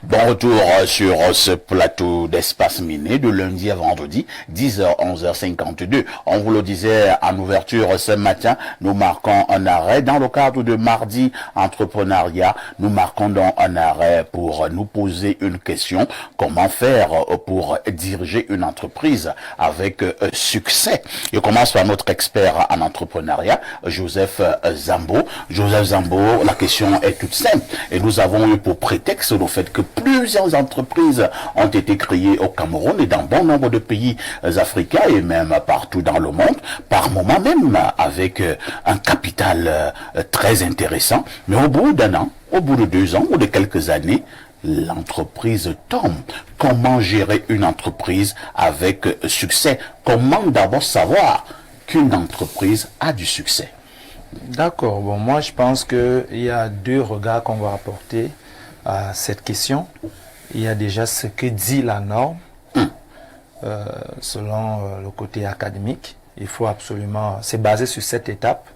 Bon retour sur ce plateau d'Espace Miné de lundi à vendredi, 10h, 11h52. On vous le disait en ouverture ce matin, nous marquons un arrêt dans le cadre de Mardi Entrepreneuriat. Nous marquons donc un arrêt pour nous poser une question. Comment faire pour diriger une entreprise avec succès? Je commence par notre expert en entrepreneuriat, Joseph Zambo. Joseph Zambo, la question est toute simple et nous avons eu pour prétexte le fait que plusieurs entreprises ont été créées au Cameroun et dans bon nombre de pays africains et même partout dans le monde, par moment même avec un capital très intéressant. Mais au bout d'un an, au bout de 2 ans ou de quelques années, l'entreprise tombe. Comment gérer une entreprise avec succès? Comment d'abord savoir qu'une entreprise a du succès? D'accord. Bon, moi, je pense qu'il y a 2 regards qu'on va apporter à cette question. Il y a déjà ce que dit la norme, selon le côté académique. Il faut absolument, c'est basé sur cette étape,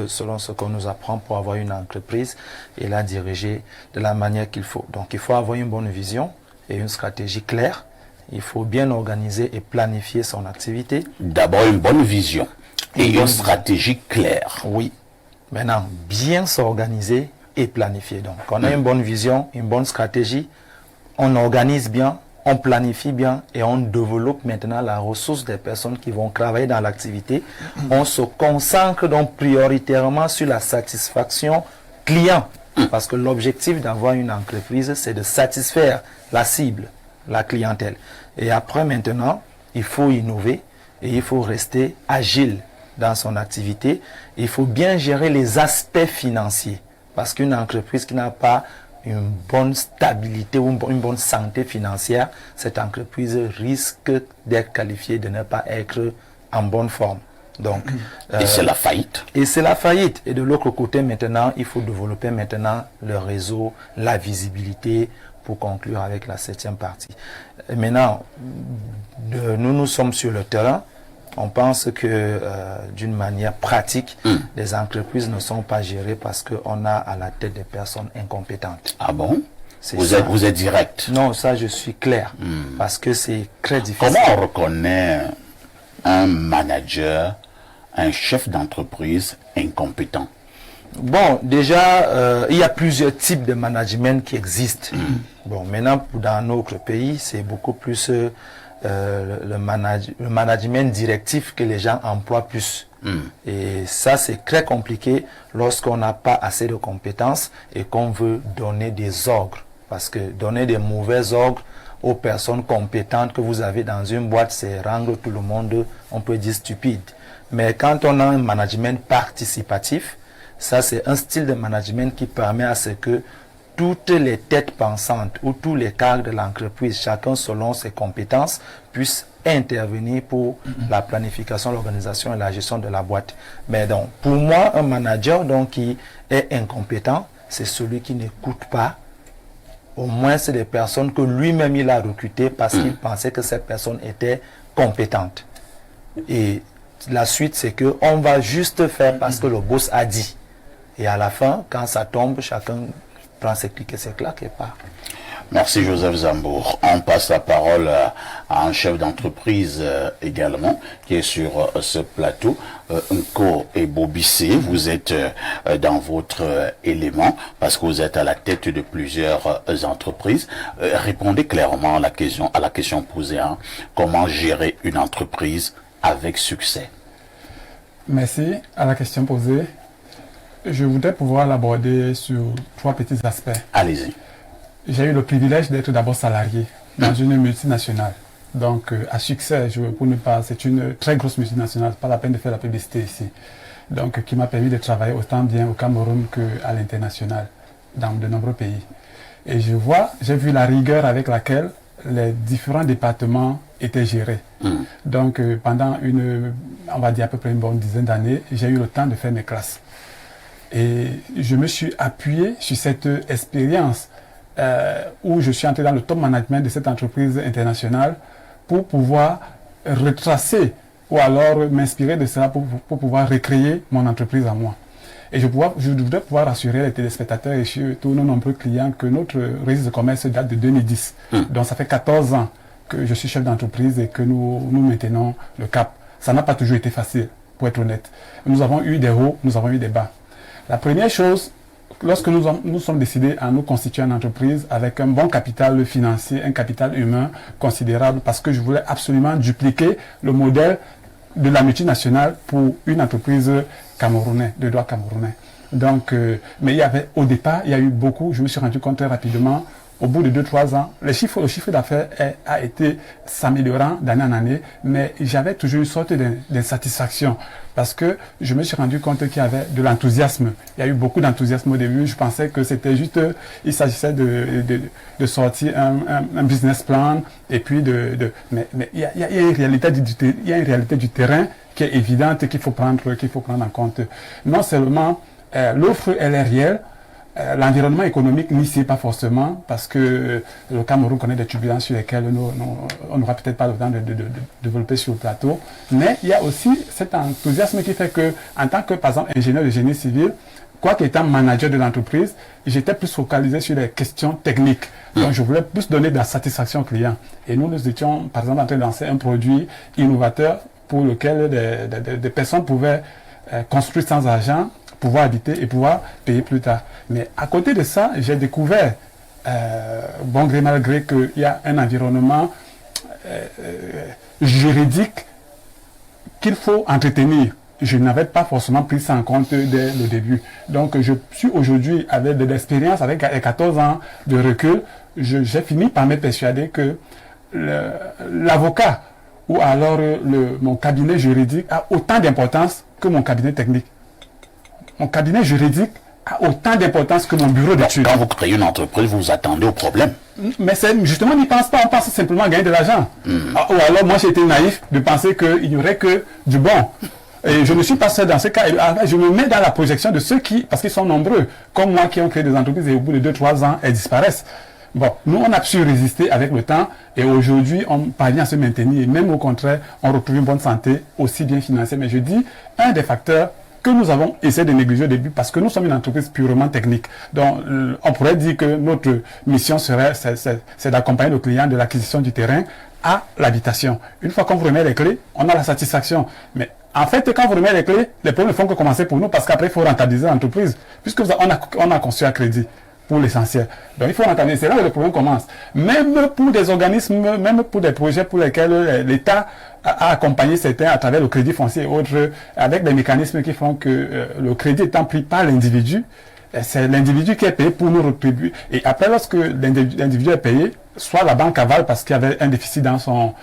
selon ce qu'on nous apprend pour avoir une entreprise et la diriger de la manière qu'il faut. Donc, il faut avoir une bonne vision et une stratégie claire. Il faut bien organiser et planifier son activité. D'abord, une bonne vision et une stratégie claire. Oui. Maintenant, bien s'organiser et planifier. Donc, on a une bonne vision, une bonne stratégie, on organise bien, on planifie bien et on développe maintenant la ressource des personnes qui vont travailler dans l'activité. On se concentre donc prioritairement sur la satisfaction client. Parce que l'objectif d'avoir une entreprise, c'est de satisfaire la cible, la clientèle. Et après maintenant, il faut innover et il faut rester agile dans son activité. Il faut bien gérer les aspects financiers. Parce qu'une entreprise qui n'a pas une bonne stabilité ou une bonne santé financière, cette entreprise risque d'être qualifiée de ne pas être en bonne forme. Donc, et c'est la faillite. Et c'est la faillite. Et de l'autre côté, maintenant, il faut développer maintenant le réseau, la visibilité pour conclure avec la 7e partie. Et maintenant, nous sommes sur le terrain. On pense que d'une manière pratique, les entreprises ne sont pas gérées parce qu'on a à la tête des personnes incompétentes. Ah bon? Vous êtes direct? Non, ça je suis clair. Parce que c'est très difficile. Comment on reconnaît un manager, un chef d'entreprise incompétent? Bon, déjà, il y a plusieurs types de management qui existent. Bon, maintenant, dans notre pays, c'est beaucoup plus le management directif que les gens emploient plus. Et ça, c'est très compliqué lorsqu'on n'a pas assez de compétences et qu'on veut donner des ordres. Parce que donner des mauvais ordres aux personnes compétentes que vous avez dans une boîte, c'est rendre tout le monde, on peut dire, stupide. Mais quand on a un management participatif, ça, c'est un style de management qui permet à ce que toutes les têtes pensantes ou tous les cadres de l'entreprise, chacun selon ses compétences, puissent intervenir pour la planification, l'organisation et la gestion de la boîte. Mais donc, pour moi, un manager donc, qui est incompétent, c'est celui qui n'écoute pas. Au moins, c'est des personnes que lui-même il a recrutées parce qu'il pensait que ces personnes étaient compétentes. Et la suite, c'est qu'on va juste faire parce que le boss a dit. Et à la fin, quand ça tombe, chacun prend ses clics et ses claques et part. Merci Joseph Zambour. On passe la parole à un chef d'entreprise également qui est sur ce plateau. Nko et Bobissé, vous êtes dans votre élément parce que vous êtes à la tête de plusieurs entreprises. Répondez clairement à la question posée. Comment gérer une entreprise avec succès? Merci à la question posée. Je voudrais pouvoir l'aborder sur 3 petits aspects. Allez-y. J'ai eu le privilège d'être d'abord salarié dans une multinationale. Donc, à succès, pour ne pas, c'est une très grosse multinationale, pas la peine de faire la publicité ici. Donc, qui m'a permis de travailler autant bien au Cameroun qu'à l'international, dans de nombreux pays. Et j'ai vu la rigueur avec laquelle les différents départements étaient gérés. Donc, pendant on va dire à peu près une bonne dizaine d'années, j'ai eu le temps de faire mes classes. Et je me suis appuyé sur cette expérience où je suis entré dans le top management de cette entreprise internationale pour pouvoir retracer ou alors m'inspirer de cela pour pouvoir recréer mon entreprise à moi. Et je voudrais pouvoir rassurer les téléspectateurs et surtout nos nombreux clients que notre registre de commerce date de 2010. Donc ça fait 14 ans que je suis chef d'entreprise et que nous maintenons le cap. Ça n'a pas toujours été facile, pour être honnête. Nous avons eu des hauts, nous avons eu des bas. La première chose, lorsque nous sommes décidés à nous constituer une entreprise avec un bon capital financier, un capital humain considérable, parce que je voulais absolument dupliquer le modèle de la multinationale pour une entreprise camerounaise, de droit camerounais. Donc, mais au départ, il y a eu beaucoup, je me suis rendu compte très rapidement, au bout de 2-3 ans, le chiffre d'affaires a été s'améliorant d'année en année, mais j'avais toujours une sorte d'insatisfaction parce que je me suis rendu compte qu'il y avait de l'enthousiasme. Il y a eu beaucoup d'enthousiasme au début. Je pensais que c'était juste, il s'agissait de sortir un business plan et puis mais il y a une réalité du terrain qui est évidente et qu'il faut prendre en compte. Non seulement l'offre elle est réelle. L'environnement économique n'y est pas forcément parce que le Cameroun connaît des turbulences sur lesquelles on n'aura peut-être pas le temps de développer sur le plateau. Mais il y a aussi cet enthousiasme qui fait que, en tant que, par exemple, ingénieur de génie civil, quoique étant manager de l'entreprise, j'étais plus focalisé sur les questions techniques. Donc, je voulais plus donner de la satisfaction au client. Et nous étions, par exemple, en train de lancer un produit innovateur pour lequel des personnes pouvaient construire sans argent, pouvoir habiter et pouvoir payer plus tard. Mais à côté de ça, j'ai découvert, bon gré mal gré, qu'il y a un environnement juridique qu'il faut entretenir. Je n'avais pas forcément pris ça en compte dès le début. Donc je suis aujourd'hui, avec de l'expérience, avec 14 ans de recul, j'ai fini par me persuader que l'avocat ou alors mon cabinet juridique a autant d'importance que mon cabinet technique. Mon cabinet juridique a autant d'importance que mon bureau d'études. Quand vous créez une entreprise, vous vous attendez au problème. Mais justement, on n'y pense pas. On pense simplement à gagner de l'argent. Ou alors, moi, j'ai été naïf de penser qu'il n'y aurait que du bon. Et je ne suis pas seul dans ce cas. Je me mets dans la projection de ceux parce qu'ils sont nombreux, comme moi, qui ont créé des entreprises et au bout de 2-3 ans, elles disparaissent. Bon, nous, on a su résister avec le temps et aujourd'hui, on parvient à se maintenir. Et même au contraire, on retrouve une bonne santé, aussi bien financière. Mais je dis, un des facteurs que nous avons essayé de négliger au début parce que nous sommes une entreprise purement technique. Donc, on pourrait dire que notre mission c'est d'accompagner le client de l'acquisition du terrain à l'habitation. Une fois qu'on vous remet les clés, on a la satisfaction. Mais en fait, quand vous remettez les clés, les problèmes ne font que commencer pour nous parce qu'après, il faut rentabiliser l'entreprise puisque on a construit à crédit pour l'essentiel. Donc, il faut rentabiliser. C'est là que le problème commence. Même pour des organismes, même pour des projets pour lesquels l'État a accompagné certains à travers le crédit foncier et autres, avec des mécanismes qui font que le crédit étant pris par l'individu, c'est l'individu qui est payé pour nous retribuer. Et après, lorsque l'individu est payé, soit la banque avale parce qu'il y avait un déficit dans son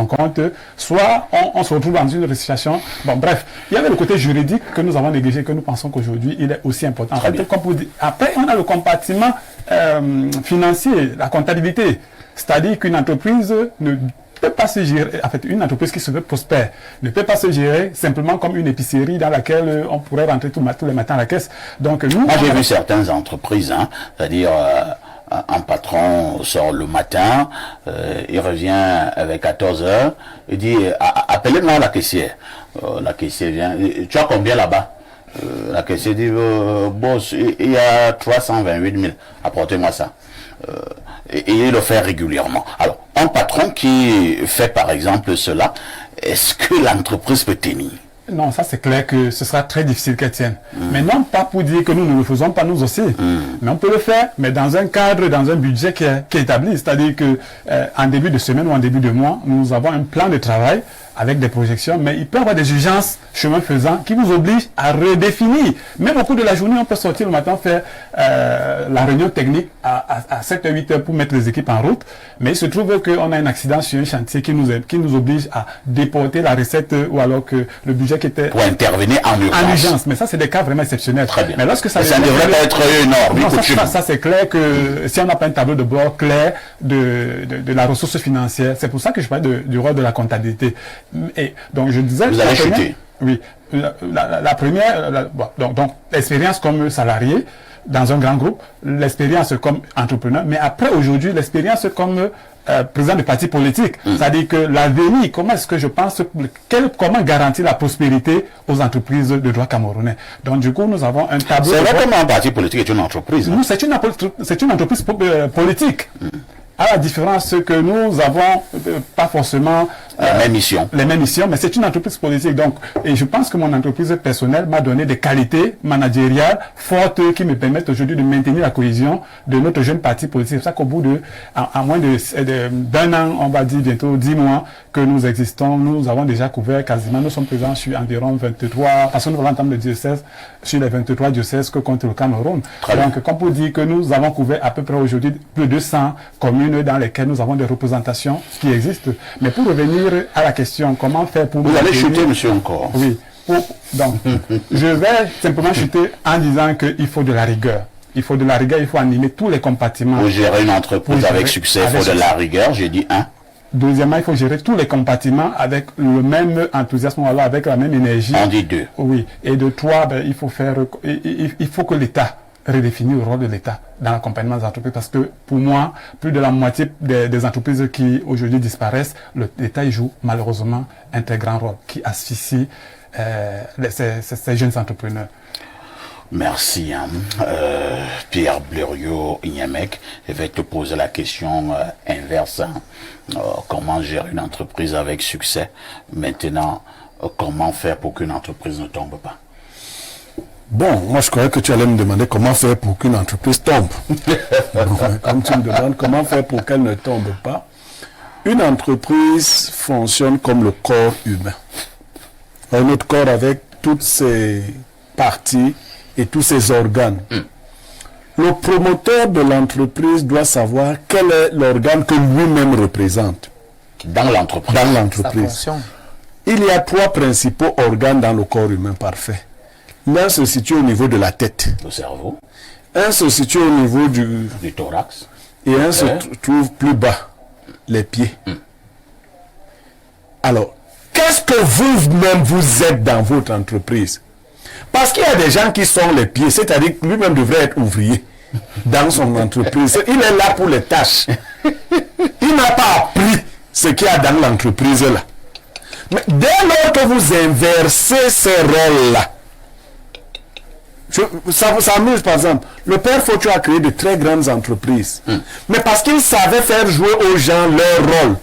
compte, soit on se retrouve dans une situation. Bon, bref, il y avait le côté juridique que nous avons négligé, que nous pensons qu'aujourd'hui, il est aussi important. En fait, après, on a le compartiment financier, la comptabilité. C'est-à-dire qu'une entreprise ne peut pas se gérer, en fait, une entreprise qui se veut prospère ne peut pas se gérer simplement comme une épicerie dans laquelle on pourrait rentrer tous les matins à la caisse. Donc, nous, moi, j'ai vu certaines entreprises, c'est-à-dire un patron sort le matin, il revient avec 14 heures, il dit appelez-moi la caissière. La caissière vient, tu as combien là-bas? La caissière dit boss, il y a 328 000, apportez-moi ça. Et il le fait régulièrement. Alors, un patron qui fait par exemple cela, est-ce que l'entreprise peut tenir? Non, ça c'est clair que ce sera très difficile qu'elle tienne. Mais non pas pour dire que nous ne le faisons pas nous aussi. Mais on peut le faire, mais dans un cadre, dans un budget qui est établi. C'est-à-dire que en début de semaine ou en début de mois, nous avons un plan de travail avec des projections, mais il peut y avoir des urgences chemin faisant qui vous obligent à redéfinir. Même au cours de la journée, on peut sortir le matin faire la réunion technique à 7h, 8h pour mettre les équipes en route. Mais il se trouve qu'on a un accident sur un chantier qui nous oblige à déporter la recette ou alors que le budget qui était... Pour intervenir en urgence. Mais ça, c'est des cas vraiment exceptionnels. Très bien. Mais lorsque ça ne devrait pas être énorme. Non, ça c'est clair que si on n'a pas un tableau de bord clair de la ressource financière, c'est pour ça que je parlais du rôle de la comptabilité. Et donc je disais... Vous allez chuter. Oui. La première, donc l'expérience comme salarié, dans un grand groupe, l'expérience comme entrepreneur, mais après aujourd'hui, l'expérience comme président de parti politique. C'est-à-dire que l'avenir, comment est-ce que je pense, comment garantir la prospérité aux entreprises de droit camerounais. Donc du coup, nous avons un tableau. C'est vrai comment un parti politique est une entreprise. Nous, c'est une entreprise politique. À la différence que nous avons pas forcément les mêmes missions, mais c'est une entreprise politique. Donc, et je pense que mon entreprise personnelle m'a donné des qualités managériales fortes qui me permettent aujourd'hui de maintenir la cohésion de notre jeune parti politique. C'est ça qu'au bout à moins d'un an, on va dire bientôt 10 mois que nous existons, nous avons déjà couvert quasiment, nous sommes présents sur environ 23, parce que nous avons entamé le diocèse, sur les 23 diocèses que compte le Cameroun. Donc, comme pour dire que nous avons couvert à peu près aujourd'hui plus de 100 communes dans lesquelles nous avons des représentations qui existent. Mais pour revenir à la question, comment faire pour... Vous allez chuter, monsieur, encore. Oui. Donc, je vais simplement chuter en disant qu'il faut de la rigueur. Il faut de la rigueur, il faut animer tous les compartiments. Pour gérer une entreprise avec succès, il faut de la rigueur, j'ai dit un. Deuxièmement, il faut gérer tous les compartiments avec le même enthousiasme, avec la même énergie. On dit deux. Oui. Et de trois, il faut que l'État redéfinisse le rôle de l'État dans l'accompagnement des entreprises, parce que pour moi, plus de la moitié des entreprises qui aujourd'hui disparaissent, l'État y joue malheureusement un très grand rôle qui asphyxie ces jeunes entrepreneurs. Merci, Pierre Blériot-Ignamek. Je vais te poser la question inverse. Comment gérer une entreprise avec succès? Maintenant, comment faire pour qu'une entreprise ne tombe pas? Bon, moi je croyais que tu allais me demander comment faire pour qu'une entreprise tombe. Comme tu me demandes comment faire pour qu'elle ne tombe pas, une entreprise fonctionne comme le corps humain. Notre corps avec toutes ses parties et tous ses organes. Le promoteur de l'entreprise doit savoir quel est l'organe que lui-même représente. Dans l'entreprise. Dans l'entreprise. Il y a 3 principaux organes dans le corps humain parfait. L'un se situe au niveau de la tête. Le cerveau. Un se situe au niveau du thorax. Et un se trouve plus bas, les pieds. Alors, qu'est-ce que vous-même vous êtes dans votre entreprise? Parce qu'il y a des gens qui sont les pieds, c'est-à-dire que lui-même devrait être ouvrier dans son entreprise. Il est là pour les tâches. Il n'a pas appris ce qu'il y a dans l'entreprise là. Mais dès lors que vous inversez ces rôles-là, ça vous amuse par exemple. Le père Fotio a créé de très grandes entreprises. Mais parce qu'il savait faire jouer aux gens leur rôle.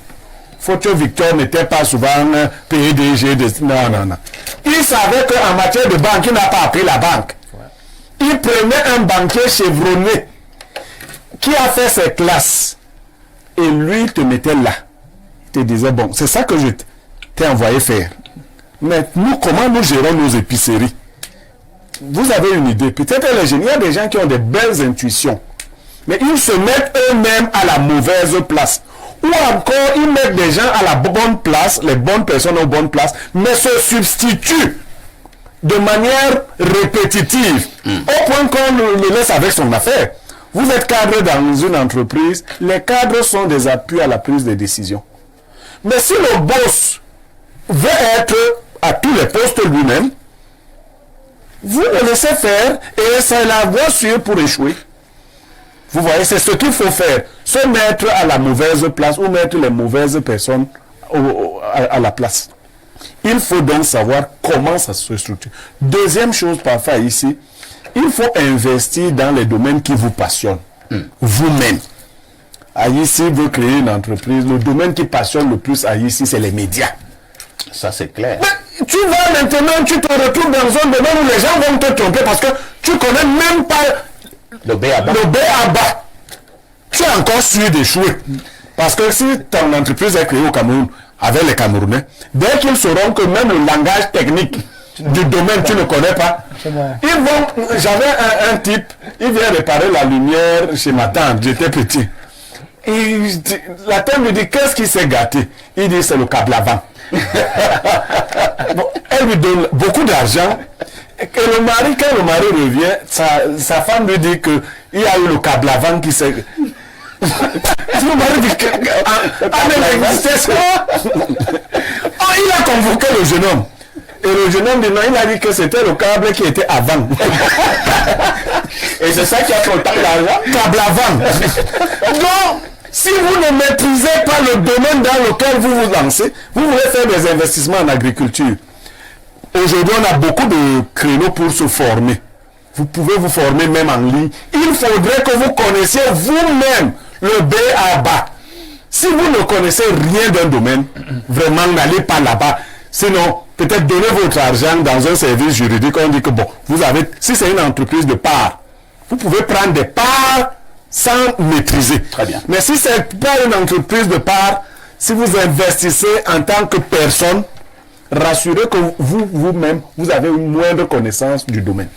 Fotio Victor n'était pas souvent PDG de... Non. Il savait qu'en matière de banque, il n'a pas appris la banque. Il prenait un banquier chevronné qui a fait ses classes. Et lui, il te mettait là. Il te disait, bon, c'est ça que je t'ai envoyé faire. Mais nous, comment nous gérons nos épiceries? Vous avez une idée. Peut-être les jeunes, il y a des gens qui ont des belles intuitions. Mais ils se mettent eux-mêmes à la mauvaise place. Ou encore, ils mettent des gens à la bonne place, les bonnes personnes aux bonnes places, mais se substituent de manière répétitive, au point qu'on le laisse avec son affaire. Vous êtes cadre dans une entreprise, les cadres sont des appuis à la prise de décision. Mais si le boss veut être à tous les postes lui-même, vous le laissez faire et c'est la voie sûre pour échouer. Vous voyez, c'est ce qu'il faut faire. Se mettre à la mauvaise place ou mettre les mauvaises personnes à la place. Il faut donc savoir comment ça se structure. Deuxième chose parfois ici, il faut investir dans les domaines qui vous passionnent. Vous-même. Ici veut créer une entreprise. Le domaine qui passionne le plus ici, c'est les médias. Ça, c'est clair. Mais tu vas maintenant, tu te retrouves dans un domaine où les gens vont te tromper parce que tu connais même pas le B à bas. Tu es encore sûr d'échouer. Parce que si ton entreprise est créée au Cameroun avec les Camerounais, dès qu'ils sauront que même le langage technique du domaine tu ne connais pas, ils vont... J'avais un type, il vient réparer la lumière chez ma tante, j'étais petit. La tante me dit, qu'est-ce qui s'est gâté? Il dit, c'est le câble avant. Bon, elle lui donne beaucoup d'argent. Et le mari, quand le mari revient, sa femme lui dit que il y a eu le câble avant qui s'est... Le mari dit que... il a convoqué le jeune homme. Et le jeune homme dit non, il a dit que c'était le câble qui était avant. Et c'est ça qui a fait autant d'argent. Câble avant. Donc, si vous ne maîtrisez pas le domaine dans lequel vous vous lancez, vous voulez faire des investissements en agriculture. Aujourd'hui, on a beaucoup de créneaux pour se former. Vous pouvez vous former même en ligne. Il faudrait que vous connaissiez vous-même le B à bas. Si vous ne connaissez rien d'un domaine, vraiment n'allez pas là-bas. Sinon, peut-être donnez votre argent dans un service juridique. On dit que bon, vous avez, si c'est une entreprise de parts, vous pouvez prendre des parts sans maîtriser. Très bien. Mais si c'est pas une entreprise de parts, si vous investissez en tant que personne, rassurez que vous-même, vous avez une moindre connaissance du domaine.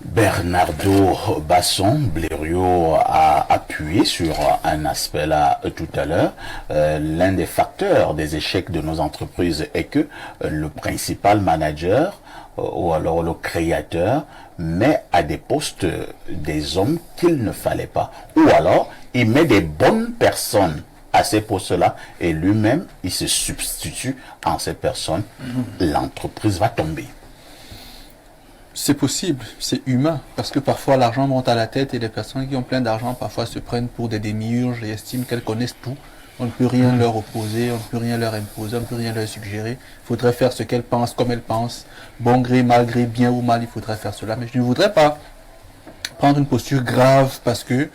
Bernardo Basson, Blériot a appuyé sur un aspect là tout à l'heure. L'un des facteurs des échecs de nos entreprises est que le principal manager ou alors le créateur met à des postes des hommes qu'il ne fallait pas. Ou alors, il met des bonnes personnes à ces postes-là et lui-même, il se substitue en ces personnes. L'entreprise va tomber. C'est possible, c'est humain, parce que parfois l'argent monte à la tête et les personnes qui ont plein d'argent parfois se prennent pour des démiurges et estiment qu'elles connaissent tout. On ne peut rien leur opposer, on ne peut rien leur imposer, on ne peut rien leur suggérer. Il faudrait faire ce qu'elles pensent comme elles pensent, bon gré, mal gré, bien ou mal, il faudrait faire cela. Mais je ne voudrais pas prendre une posture grave parce que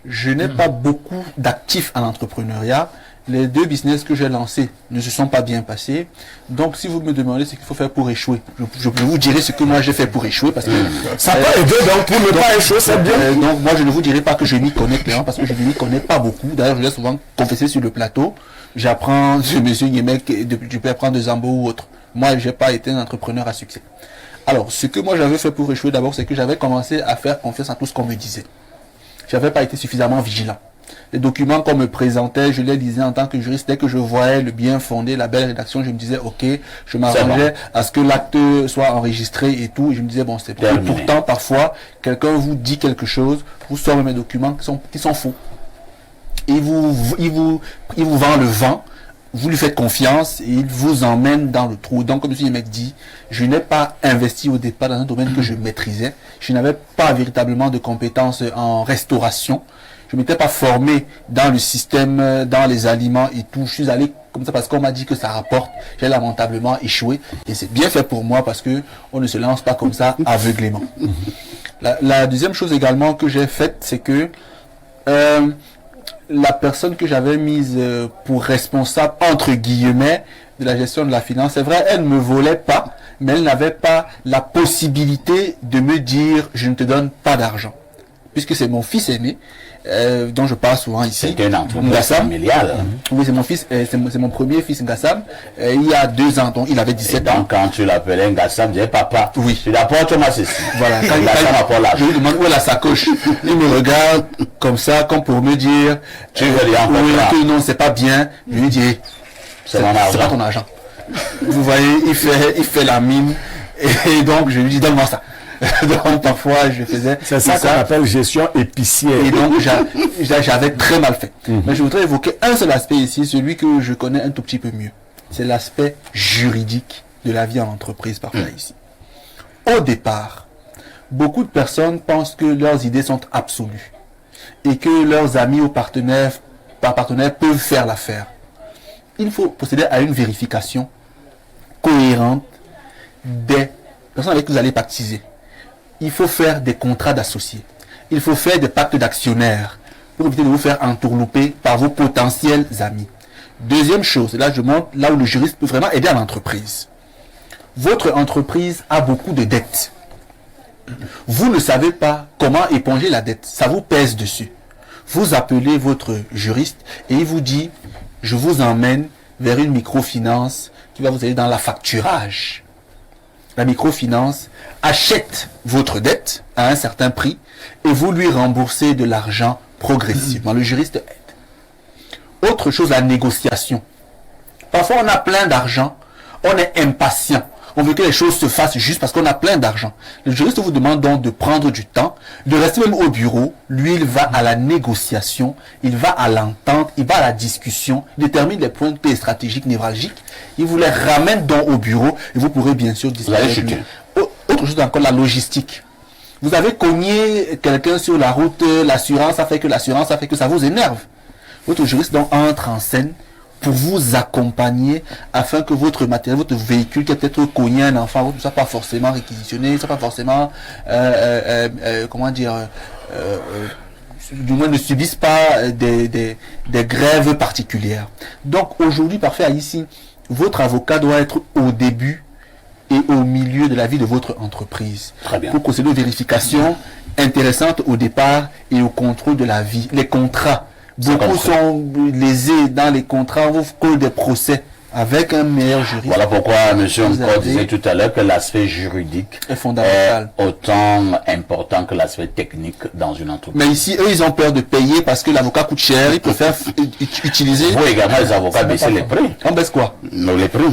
je n'ai pas beaucoup d'actifs en entrepreneuriat. Les 2 business que j'ai lancés ne se sont pas bien passés. Donc, si vous me demandez ce qu'il faut faire pour échouer, je vous dirai ce que moi j'ai fait pour échouer. Parce que ça peut aider, donc pour ne pas échouer, c'est bien. Donc, moi, je ne vous dirai pas que je m'y connais clairement parce que je ne m'y connais pas beaucoup. D'ailleurs, je l'ai souvent confessé sur le plateau. J'apprends de M. Niemek, je peux apprendre de Zambo ou autre. Moi, je n'ai pas été un entrepreneur à succès. Alors, ce que moi j'avais fait pour échouer d'abord, c'est que j'avais commencé à faire confiance à tout ce qu'on me disait. Je n'avais pas été suffisamment vigilant. Les documents qu'on me présentait, je les lisais en tant que juriste. Dès que je voyais le bien fondé, la belle rédaction, je me disais, ok, je m'arrangeais à ce que l'acte soit enregistré et tout. Et je me disais, bon, c'est bon. Pourtant, parfois, quelqu'un vous dit quelque chose, vous sort mes documents qui sont faux. Il vous vend le vent, vous lui faites confiance et il vous emmène dans le trou. Donc, comme le mec dit, je n'ai pas investi au départ dans un domaine que je maîtrisais. Je n'avais pas véritablement de compétences en restauration. Je ne m'étais pas formé dans le système, dans les aliments et tout. Je suis allé comme ça parce qu'on m'a dit que ça rapporte. J'ai lamentablement échoué. Et c'est bien fait pour moi parce que on ne se lance pas comme ça aveuglément. La deuxième chose également que j'ai faite, c'est que la personne que j'avais mise pour responsable, entre guillemets, de la gestion de la finance, c'est vrai, elle ne me volait pas, mais elle n'avait pas la possibilité de me dire « je ne te donne pas d'argent ». Puisque c'est mon fils aîné, dont je parle souvent ici. C'est une entreprise familiale. Oui, c'est mon fils, c'est mon premier fils Ngassam. Il y a 2 ans, donc il avait 17 ans. Donc quand tu l'appelais Ngassam, tu disais papa. Oui. Tu l'apportes ma ceci. Voilà. Quand je lui demande où est la sacoche, il me regarde comme ça, comme pour me dire. Tu veux dire encore que non, c'est pas bien. Je lui dis, c'est pas ton argent. Vous voyez, il fait la mine. Et donc je lui dis, donne-moi ça. Donc parfois je faisais. C'est ça qu'on appelle gestion épicière. Et donc j'avais très mal fait. Mais je voudrais évoquer un seul aspect ici, celui que je connais un tout petit peu mieux. C'est l'aspect juridique de la vie en entreprise parfois ici. Au départ, beaucoup de personnes pensent que leurs idées sont absolues et que leurs amis ou partenaires peuvent faire l'affaire. Il faut procéder à une vérification cohérente des personnes avec qui vous allez pactiser. Il faut faire des contrats d'associés. Il faut faire des pactes d'actionnaires pour éviter de vous faire entourlouper par vos potentiels amis. Deuxième chose, là je montre là où le juriste peut vraiment aider à l'entreprise. Votre entreprise a beaucoup de dettes. Vous ne savez pas comment éponger la dette. Ça vous pèse dessus. Vous appelez votre juriste et il vous dit, je vous emmène vers une microfinance qui va vous aider dans la facturage. La microfinance achète votre dette à un certain prix et vous lui remboursez de l'argent progressivement. Le juriste aide. Autre chose, la négociation. Parfois, on a plein d'argent, on est impatient, On veut que les choses se fassent juste parce qu'on a plein d'argent. Le juriste vous demande donc de prendre du temps, de rester même au bureau. Lui, il va à la négociation, il va à l'entente, il va à la discussion, il détermine les points de paix stratégiques, névralgiques. Il vous les ramène donc au bureau et vous pourrez bien sûr discuter avec lui. Autre chose encore, la logistique. Vous avez cogné quelqu'un sur la route, l'assurance a fait que ça vous énerve. Votre juriste donc entre en scène pour vous accompagner afin que votre matériel, votre véhicule qui a peut-être cogné un enfant, tout ça pas forcément réquisitionné, ça pas forcément, du moins ne subissent pas des grèves particulières. Donc aujourd'hui, parfait ici, votre avocat doit être au début et au milieu de la vie de votre entreprise. Très bien. Pour procéder aux vérifications intéressantes au départ et au contrôle de la vie. Les contrats. Beaucoup sont lésés dans les contrats, on vous colle des procès avec un meilleur juriste. Voilà pourquoi monsieur Nkor disait tout à l'heure que l'aspect juridique est fondamental. Est autant important que l'aspect technique dans une entreprise. Mais ici, eux, ils ont peur de payer parce que l'avocat coûte cher, ils préfèrent utiliser... Vous également, les avocats baisser les prix. On baisse quoi? Les prix.